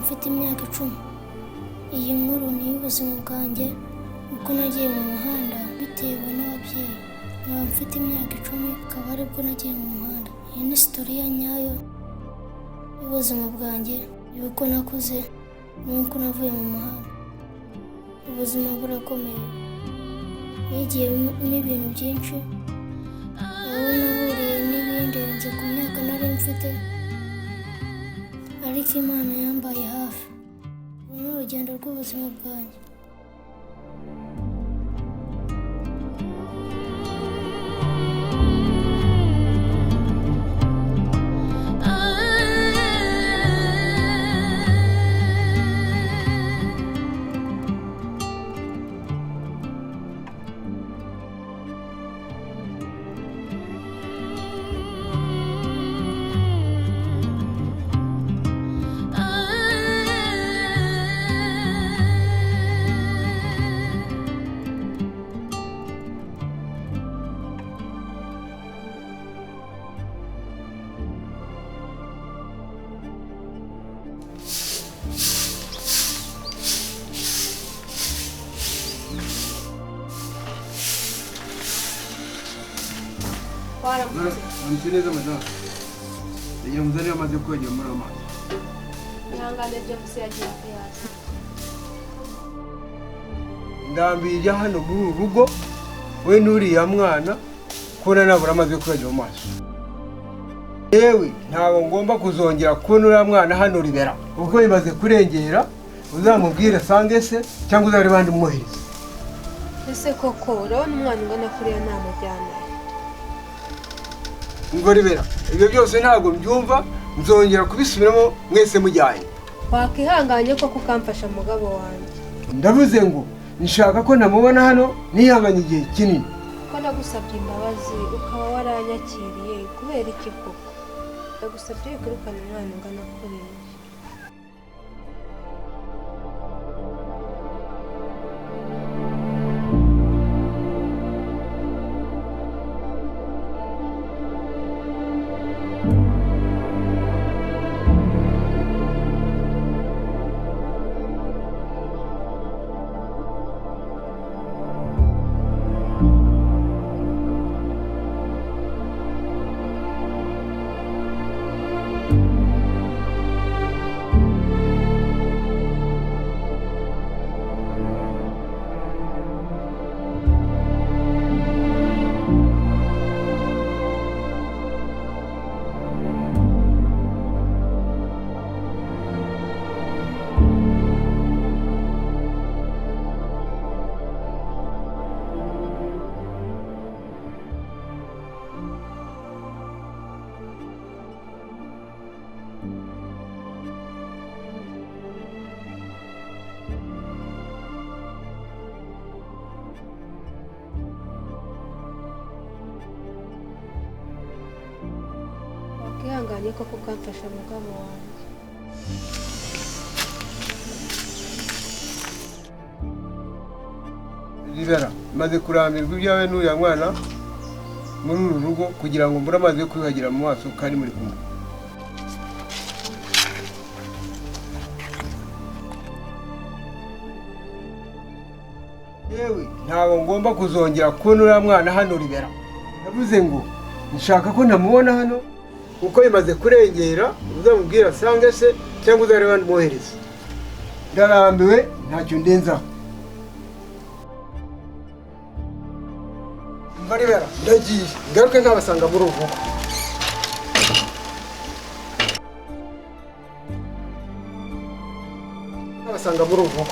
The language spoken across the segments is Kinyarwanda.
mfite imyaka 10. Iyi nkuru ni y'ubuzima bwanjye uko nagiye mu muhanda bitewe n'ababyeyi. Mfite imyaka 10 akaba aribwo nagiye mu muhanda. Iyi ni story ya nyayo y'ubuzima bwanjye yuko nakuze nuko navuye mu muhanda. Ubuzima burakomeye, nigiyemo ibintu byinshi, aho nahuriye n'ibindenze ku myaka nari mfite, ariko Imana yambaye hafi. Uru ni urugendo rw'ubuzima bwanjye. Neza madam. Iyo muzari amaze kwegera muri amazi. Ihangane byo musagiye kuyasa. Ndambije hano muri rugo we nuriya mwana kona nabura amaze kwegera mu maso. Yewe ntago ngomba kuzongera kubona uriya mwana hano ribera. Ubwo bimaze kurengera uzamubwira sange se cyangwa uzari bandi mwohereza. Ese koko urabona umwana ungana kuriya namujyana. Ngo ribera ibyo byose ntago mbyumva, nzongera kubisubiramo mwese mujyanye. Wakihanganye ko kukamfasha mugabo wanjye. Ndavuze ngo nshaka ko namubona hano nihanganye igihe kinini. Ko nagusabye imbabazi ukaba waranyakiriye kubera iki koko? Nagusabye kwirukana umwana ungana kuriya. Wakihanganye ko kukamfasha mugabo wanjye. Ribera maze kurambirwa ibyawe n'uriya mwana muri uru rugo kugira ngo mbura amazi yo kwiyuhagira mu maso kandi muri kumwe. Yewe ntago ngomba kuzongera kubona uriya mwana hano ribera. Ndavuze ngo nshaka ko namubona hano uko bimaze kurengera uzamubwira sange se cyangwa uzari bandi mwohereza. Ndarambiwe ntacyo ndenzaho. Mva ribera ndagiye ngaruke nkabasanga muri ubu. Nkabasanga muri ubu.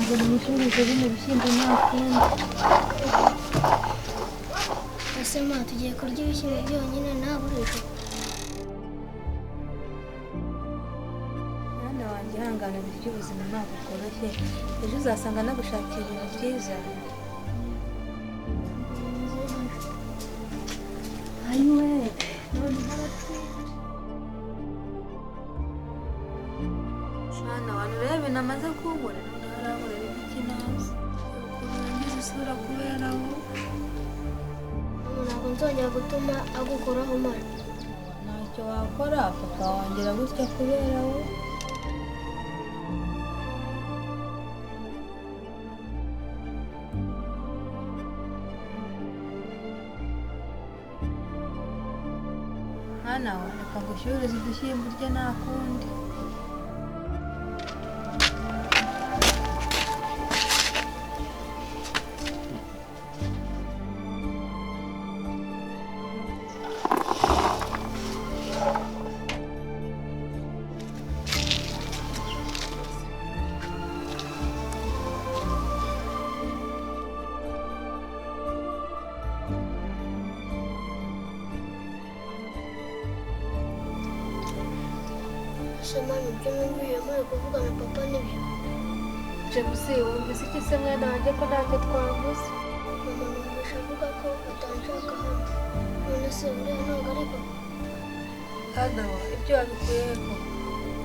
ngo nimwishurize bino bishyimbo nta kundi. ese ma tugiye kurya ibishyimbo byonyine nta burisho? Mwana wanjye ihangane, birya ubuzima ntabwo bworoshye, ejo uzasanga nagushakira ibintu byiza. ayiwe none haratwite. Mwana wanjye urebe ibintu amaze kumbura, none haraburira ibiki nazi ukuntu yangize isura kubera wowe. ntabwo nzongera gutuma agukoraho mara. Ntacyo wakora, papa wongera gutya kubera wowe. Mwana we reka ngushyurize udushyimbo urye nta kundi. ese mama ibyo mwumviye muri kuvugana papa nibyo? James wumvise iki se mwana wanjye ko ntacyo twavuze? mama numvise avuga ko atanshaka hano. none se buriya ntabwo ari papa? Hano ibyo wabikuye ko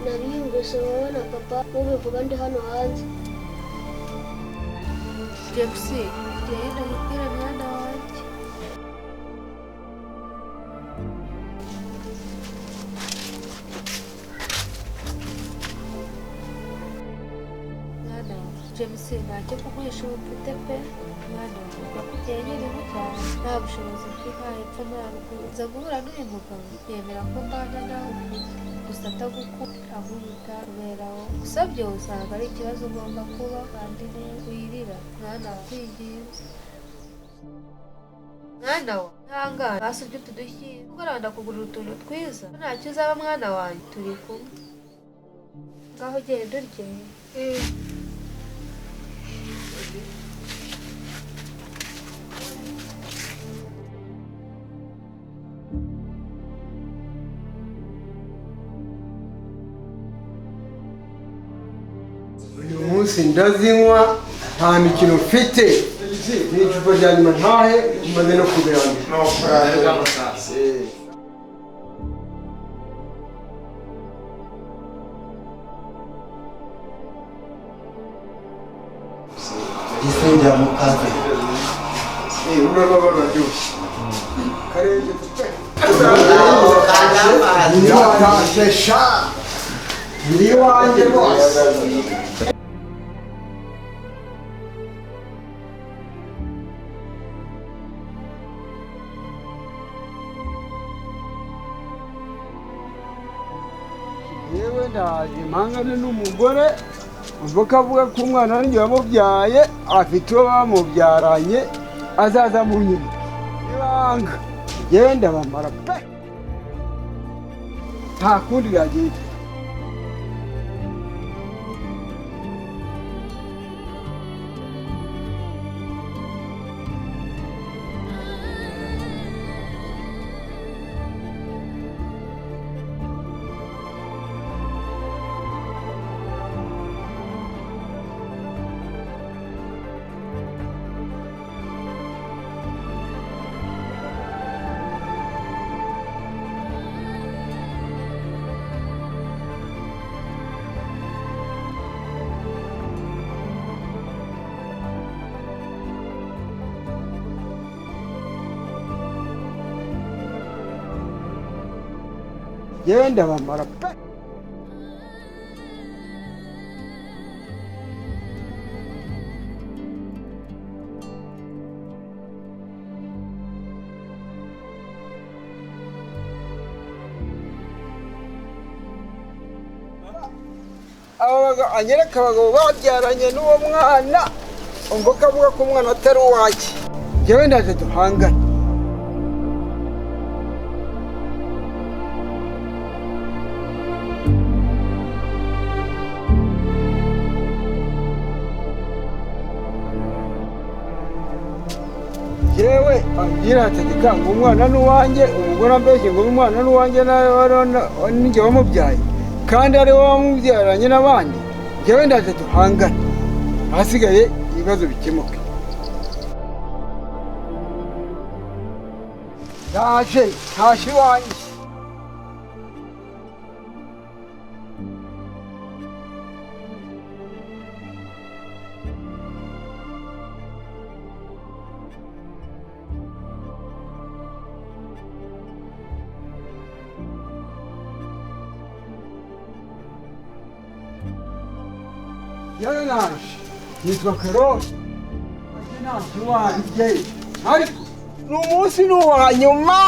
nabiyumvise wowe na papa mubivuga ndi hano hanze. James genda gubwira mwana wanjye. Mwana James ntacyo kugurisha ubu mfite pe. Mwana nakubwiye nyiri cyane, nta bushobozi bw'inka hepfo no haruguru. Nza guhura n'uyu mugabo yemera ko mbana nawe gusa atagukunda ankubita kubera wowe. Gusa byose usanga ari ikibazo ugomba kuba kandi wirira. Mwana wakwinginze. Mwana wa ntangara basubye utu dushyimbo kuko arabanda kugurira utuntu twiza. Ntacyo uzaba mwana wanjye, turi kumwe. Ngaho genda urye. uyu munsi ndazinywa nta mikino mfite. ni icupa rya nyuma ntahe maze no kubirambira. Gisenge ya mukaze. uraba bararyoshye. Karenge Yatashe sha. ni iwanjye rwose. yewe ndaje mpangane n'umugore uvuga avuga ko umwana wanjye wamubyaye afite uwo bamubyaranye azaza mu nyuma ibanga genda bamara pe nta kundi yagenda. genda bamara pe. anyereka abagabo babyaranye n'uwo mwana umva ko avuga ko umwana atari uwake. Njyewe ndaje duhangane. nawe agira ategeka ngo umwana n'uwanjye umugore ambeshye ngo umwana n'uwanjye n'ijye wamubyaye kandi ari wowe wamubyaranye n'abandi njyewe ndaje duhangane ahasigaye ibibazo bikemuke yaje ntashye iwanjye yawe naje nitwa Karoli ntashye iwanjye ariko ni umunsi n'uwa nyuma